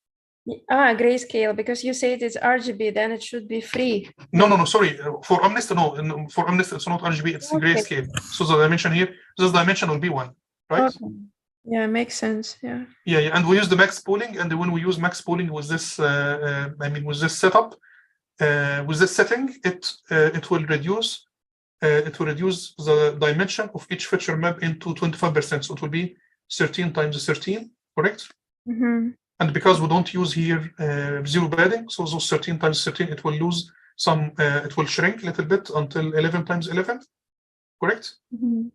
Grayscale, because you said it's RGB, then it should be free. No, sorry. For MNIST, no. For MNIST, it's not RGB, it's grayscale. So the dimension here, this dimension will be 1, right? Okay. Yeah, makes sense. Yeah. Yeah, and we use the max pooling, and when we use max pooling with this, with this setup, with this setting, it will reduce the dimension of each feature map into 25%. So it will be 13 times 13, correct? Mm-hmm. And because we don't use here zero padding, so those 13 times 13, it will lose some, it will shrink a little bit until 11 times 11, correct? Mm-hmm.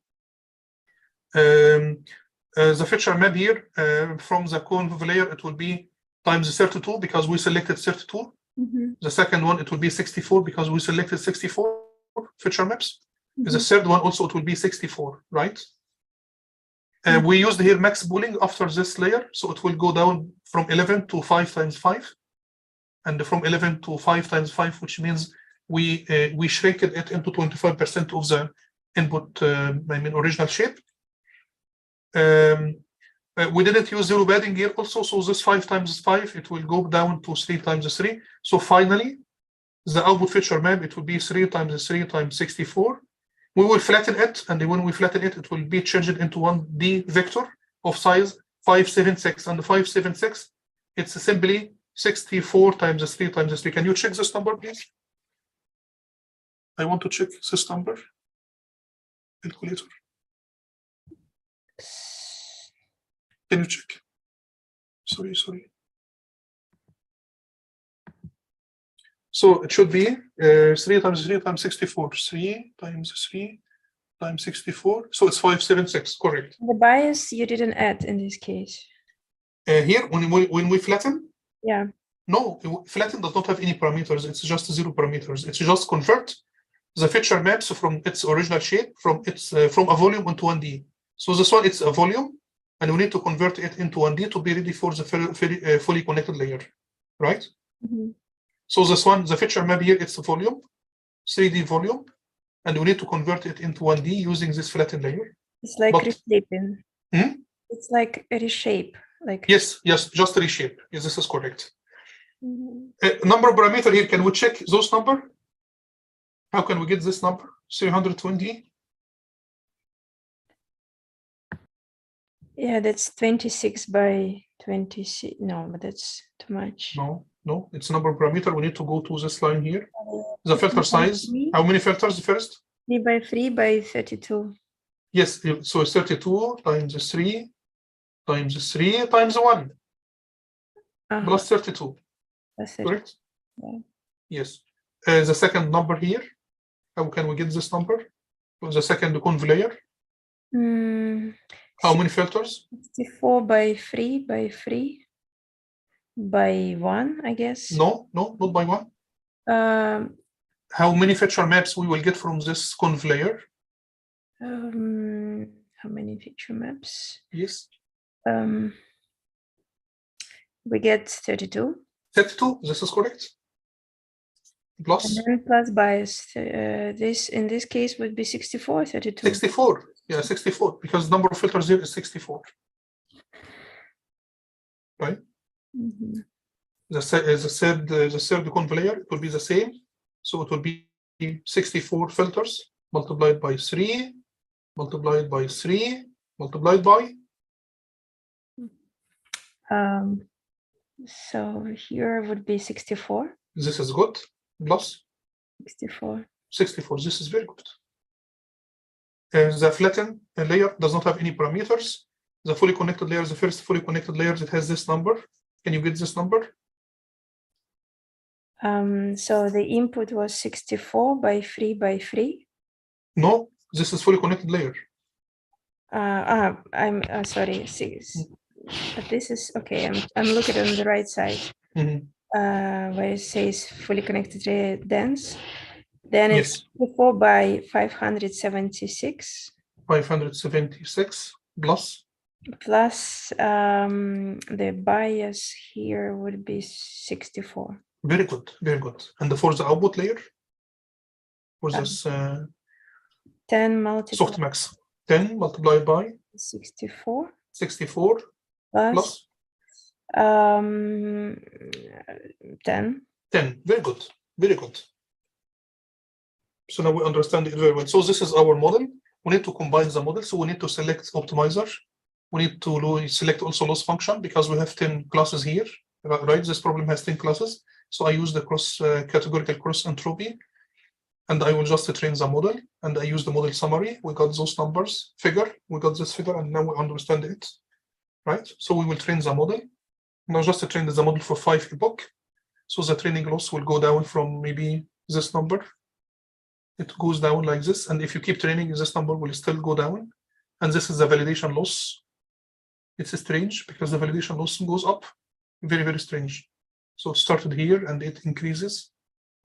The feature map here from the conv layer, it will be times 32 because we selected 32. Mm-hmm. The second one, it will be 64 because we selected 64 feature maps. Mm-hmm. The third one also, it will be 64, right? We used here max pooling after this layer, so it will go down from 11 to 5 times 5, and from 11 to 5 times 5, which means we shrinked it into 25% of the input, original shape. We didn't use zero padding here also, so this 5 times 5, it will go down to 3 times 3. So finally, the output feature map, it will be 3 times 3 times 64. We will flatten it, and when we flatten it, it will be changed into 1D vector of size 576. And the 576, it's simply 64 times 3 times 3. Can you check this number, please? I want to check this number. Calculator. Can you check? Sorry. So it should be 3 times 3 times 64. 3 times 3 times 64. So it's 576, correct. The bias you didn't add in this case. Here, when we flatten? Yeah. No, flatten does not have any parameters. It's just 0 parameters. It's just convert the feature maps from its original shape, from a volume into 1D. So this one, it's a volume, and we need to convert it into 1D to be ready for the fully connected layer, right? Mhm. So this one, the feature map here, it's a volume, 3D volume, and we need to convert it into 1D using this flattened layer. It's like But- reshaping. Hmm? It's like a reshape. Like Yes, just reshape. Yes, this is correct. Mhm. Number parameter here, can we check those number? How can we get this number? 320? Yeah, that's 26 by 26. No, but that's too much. No, it's number parameter. We need to go to this line here. The filter size. How many filters first? 3 by 3 by 32. Yes, so it's 32 times 3 times 3 times 1 plus 32. That's it. Correct? Yeah. Yes. The second number here. How can we get this number? The second conv layer. How many filters? 64 by 3 by 3 by 1, I guess. No, not by 1. How many feature maps we will get from this conv layer? How many feature maps? Yes. We get 32. 32, this is correct. Plus And then plus bias. This in this case would be 64, 32. 64. Yeah, 64, because number of filters here is 64. Right? Mhm. The third conv layer, it will be the same. So it will be 64 filters multiplied by 3, multiplied by 3, multiplied by. So here would be 64. This is good. Plus 64. 64. This is very good. The flattened layer does not have any parameters. The fully connected layer, the first fully connected layer, it has this number. Can you get this number? So the input was 64 by 3 by 3. No, this is fully connected layer. I'm sorry. But this is okay. I'm looking on the right side. Mhm. Where it says fully connected layer dense. Then Yes. it's 64 by 576. 576 plus. Plus the bias here would be 64. Very good, very good. And for the output layer, for this 10 multiplied softmax, 10 multiplied by 64 64 plus 10. 10. Very good, very good. So now we understand it very well. So this is our model. We need to combine the model. So we need to select optimizer. We need to select also loss function because we have 10 classes here, right? This problem has 10 classes. So I use the categorical cross entropy, and I will just train the model, and I use the model summary. We got those numbers, we got this figure, and now we understand it, right? So we will train the model. Now just to train the model for 5 epoch. So the training loss will go down from maybe this number. It goes down like this, and if you keep training, this number will still go down. And this is the validation loss. It's strange because the validation loss goes up. Very, very strange. So it started here and it increases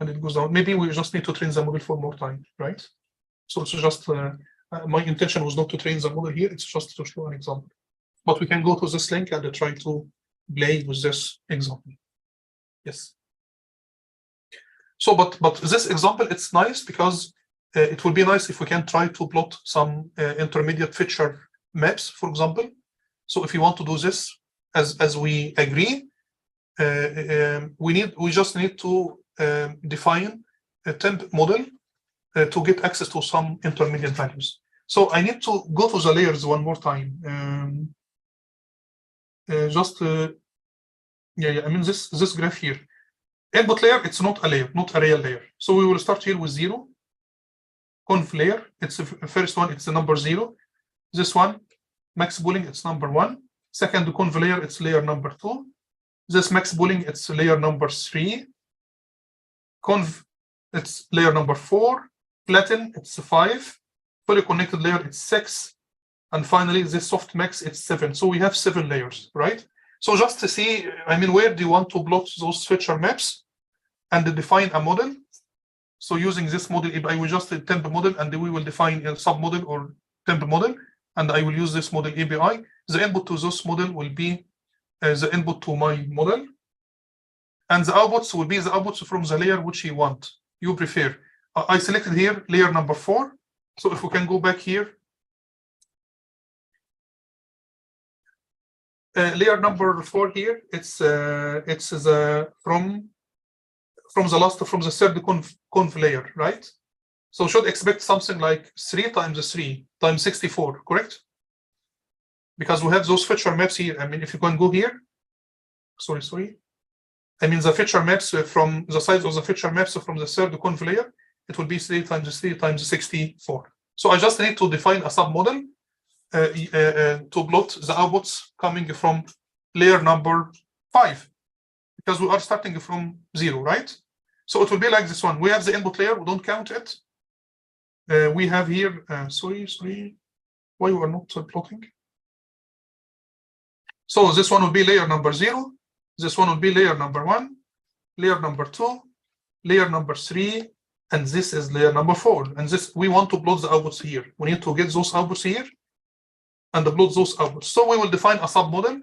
and it goes down. Maybe we just need to train the model for more time, right? So it's just, my intention was not to train the model here, it's just to show an example. But we can go to this link and try to play with this example. Yes. So, but this example, it's nice because it will be nice if we can try to plot some intermediate feature maps, for example. So if you want to do this, as we agree, we just need to define a temp model to get access to some intermediate values. So I need to go to the layers one more time. I mean this graph here. Input layer, it's not a layer, not a real layer. So we will start here with 0. Conv layer, it's the first one, it's the number 0. This one, max boolean, it's number 1. Second conv layer, it's layer number 2. This max boolean, it's layer number 3. Conv, it's layer number 4. Flatten, it's 5. Fully connected layer, it's 6. And finally, this softmax, it's 7. So we have 7 layers, right? So just to see, I mean, where do you want to plot those feature maps and define a model? So using this model, I will just temp model, and we will define a submodel or temp model, and I will use this model API. The input to this model will be the input to my model, and the outputs will be the outputs from the layer which you want, you prefer. I selected here layer number 4. So if we can go back here, layer number 4 here, it's the from the third conv layer, right? So should expect something like 3 times 3 times 64, correct? Because we have those feature maps here. I mean, if you can go here, sorry. I mean, the feature maps from the size of the feature maps from the third conv layer, it will be 3 times 3 times 64. So I just need to define a submodel to plot the outputs coming from layer number 5, because we are starting from 0, right? So it will be like this one. We have the input layer, we don't count it. We have here, sorry, why you are not plotting? So this one will be layer number 0. This one will be layer number 1, layer number 2, layer number 3, and this is layer number 4. And this, we want to plot the outputs here. We need to get those outputs here and plot those outputs. So we will define a submodel.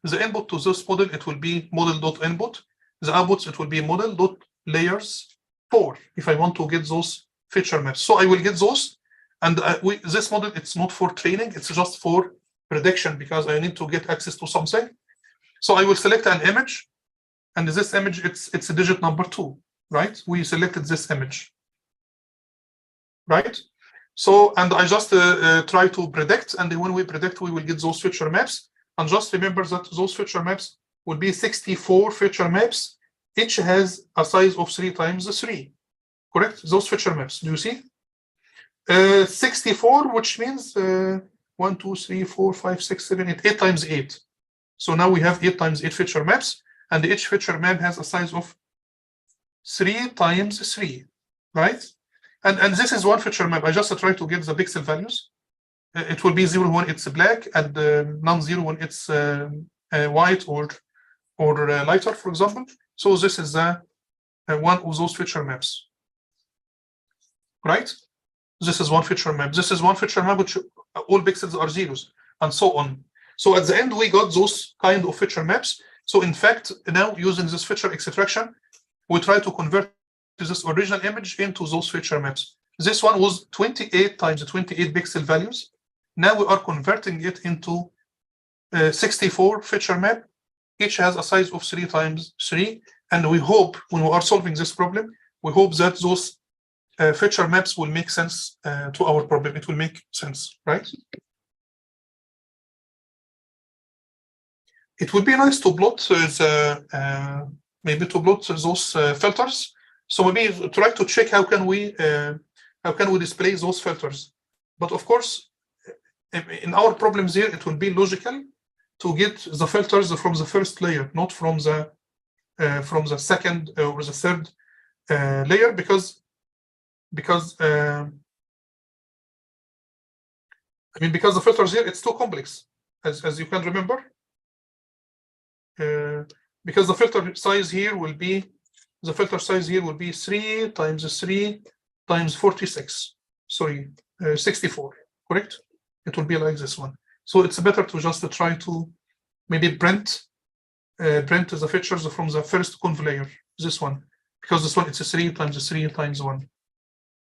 The input to this model, it will be model.input. The outputs, it will be model.layers4 if I want to get those feature maps. So I will get those, and this model, it's not for training, it's just for prediction, because I need to get access to something. So I will select an image, and this image, it's a digit number 2, right? We selected this image, right? So, and I just try to predict, and when we predict, we will get those feature maps. And just remember that those feature maps will be 64 feature maps. Each has a size of 3 times 3, correct? Those feature maps, do you see? 64, which means 1, 2, 3, 4, 5, 6, 7, 8, 8 times 8. So now we have 8 times 8 feature maps, and each feature map has a size of 3 times 3, right? And this is one feature map. I just try to get the pixel values. It will be 0 when it's black, and non-zero when it's white or lighter, for example. So this is one of those feature maps, right? This is one feature map. This is one feature map which all pixels are zeros, and so on. So at the end, we got those kind of feature maps. So in fact, now using this feature extraction, we try to convert this original image into those feature maps. This one was 28 times 28 pixel values. Now we are converting it into 64 feature map. Each has a size of 3 times 3. And we hope, when we are solving this problem, we hope that those feature maps will make sense to our problem. It will make sense, right? It would be nice to plot maybe to plot those filters. So maybe try to check how can we display those filters. But of course, in our problems here, it will be logical to get the filters from the first layer, not from the second or the third layer, because the filters here, it's too complex, as you can remember. Because the filter size here will be 3 times 3 times 46. Sorry, 64. Correct? It will be like this one. So it's better to just try to maybe print the features from the first conv layer. This one, because this one it's 3 times 3 times 1.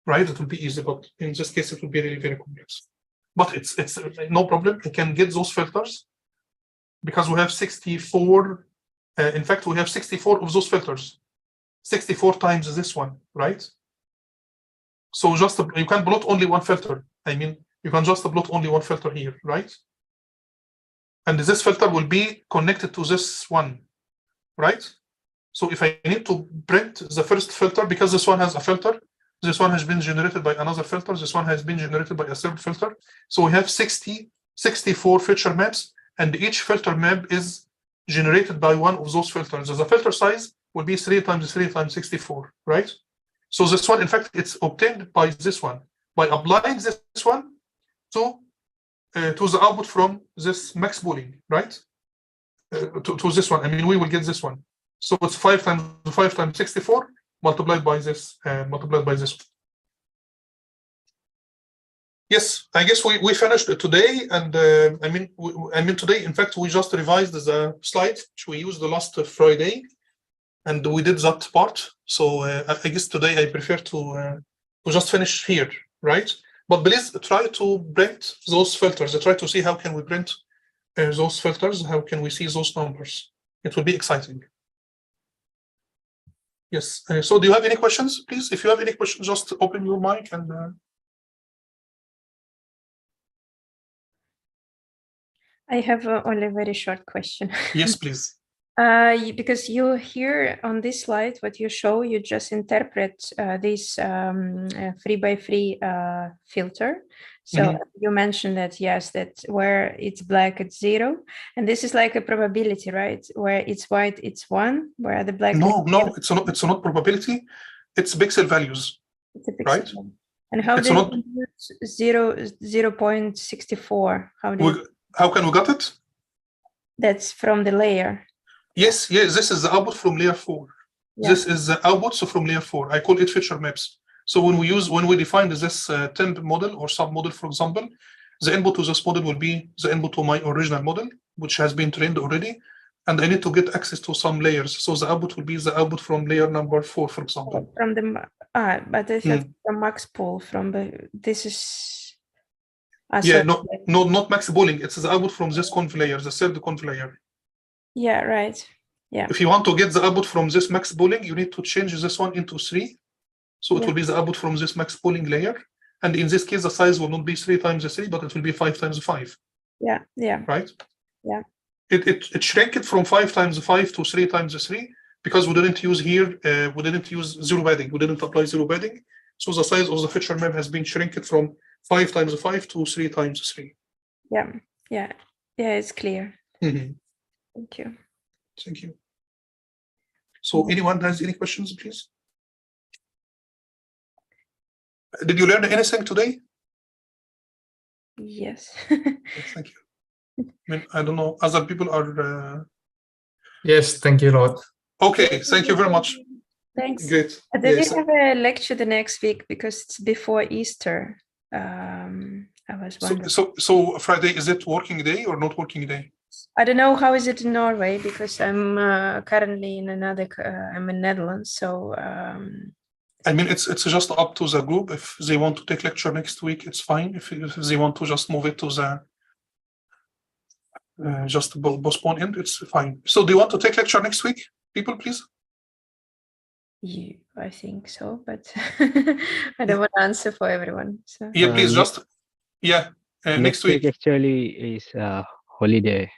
Right? It will be easy, but in this case it will be really very complex. But it's no problem. You can get those filters because we have 64. In fact, we have 64 of those filters. 64 times this one, right? So just you can plot only one filter. I mean, you can just plot only one filter here, right? And this filter will be connected to this one, right? So if I need to print the first filter, because this one has a filter, this one has been generated by another filter, this one has been generated by a third filter. So we have 64 feature maps, and each filter map is generated by one of those filters. So the filter size will be 3 times 3 times 64, right? So this one, in fact, it's obtained by this one, by applying this one to the output from this max pooling, right? To this one. I mean, we will get this one. So it's 5 times 5 times 64. multiplied by this, Yes, I guess we finished it today, and I mean today. In fact, we just revised the slide which we used the last Friday, and we did that part. So I guess today I prefer to just finish here, right? But please try to print those filters. Try to see how can we print those filters. How can we see those numbers? It will be exciting. Yes. So do you have any questions, please? If you have any questions, just open your mic and. I have only a very short question. Yes, please. Because you here on this slide, what you show, you just interpret this 3x3 filter. So you mentioned that, yes, that where it's black, it's 0. And this is like a probability, right? Where it's white, it's 1, where the black. No, it's not probability. It's pixel values. It's a pixel right? value. And how do you use 0.64? How can we get it? That's from the layer. Yes, this is the output from layer 4. Yeah. This is the output from layer 4. I call it feature maps. So when we define this temp model or sub model, for example, the input to this model will be the input to my original model, which has been trained already, and I need to get access to some layers. So the output will be the output from layer number 4, for example. From the but I thought from max pool from the this is. Yeah, no, not max pooling. It's the output from this conv layer, the third conv layer. Yeah, right. Yeah. If you want to get the output from this max pooling, you need to change this one into 3. So it will be the output from this max pooling layer. And in this case, the size will not be 3 times 3, but it will be 5 times 5. Yeah, yeah. Right? Yeah. It shrank it from 5 times 5 to 3 times 3 because we didn't use here, we didn't use zero padding. We didn't apply zero padding. So the size of the feature map has been shrinked from 5 times 5 to 3 times 3. Yeah, yeah, yeah, it's clear. Thank you. Thank you. So anyone has any questions, please? Did you learn anything today? Yes. Thank you. I mean, I don't know, other people are... Yes, thank you, Lord. Okay, thank you very much. Thanks. Great. Did you have a lecture the next week because it's before Easter? I was wondering. So Friday, is it working day or not working day? I don't know how is it in Norway because I'm currently in I'm in Netherlands. So I mean, it's just up to the group. If they want to take lecture next week, it's fine. If they want to just move it to the just postpone it, it's fine. So do you want to take lecture next week, people, please? I think so, but I don't want to answer for everyone. So. Yeah, please just next week actually is holiday.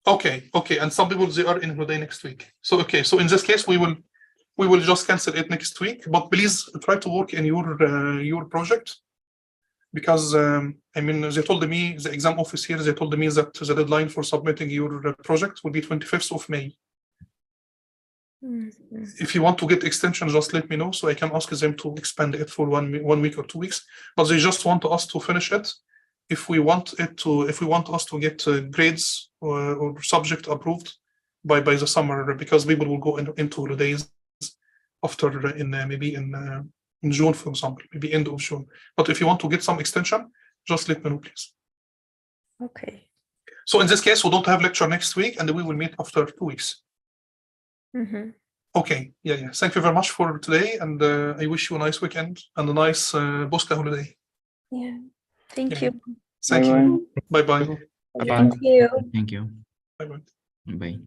Okay, and some people they are in holiday next week. So so in this case we will just cancel it next week. But please try to work in your project because I mean they told me the exam office here they told me that the deadline for submitting your project will be 25th of May. If you want to get extension, just let me know so I can ask them to expand it for 1 week or 2 weeks. But they just want us to finish it. If we want us to get grades or subject approved by the summer, because people will go into holidays after maybe in June, for example, maybe end of June. But if you want to get some extension, just let me know, please. Okay. So in this case, we don't have lecture next week, and we will meet after 2 weeks. Okay. Yeah. Thank you very much for today, and I wish you a nice weekend and a nice Bosca holiday. Yeah. Thank you. Thank you. Bye-bye. Thank you. Thank you. Bye-bye. Bye.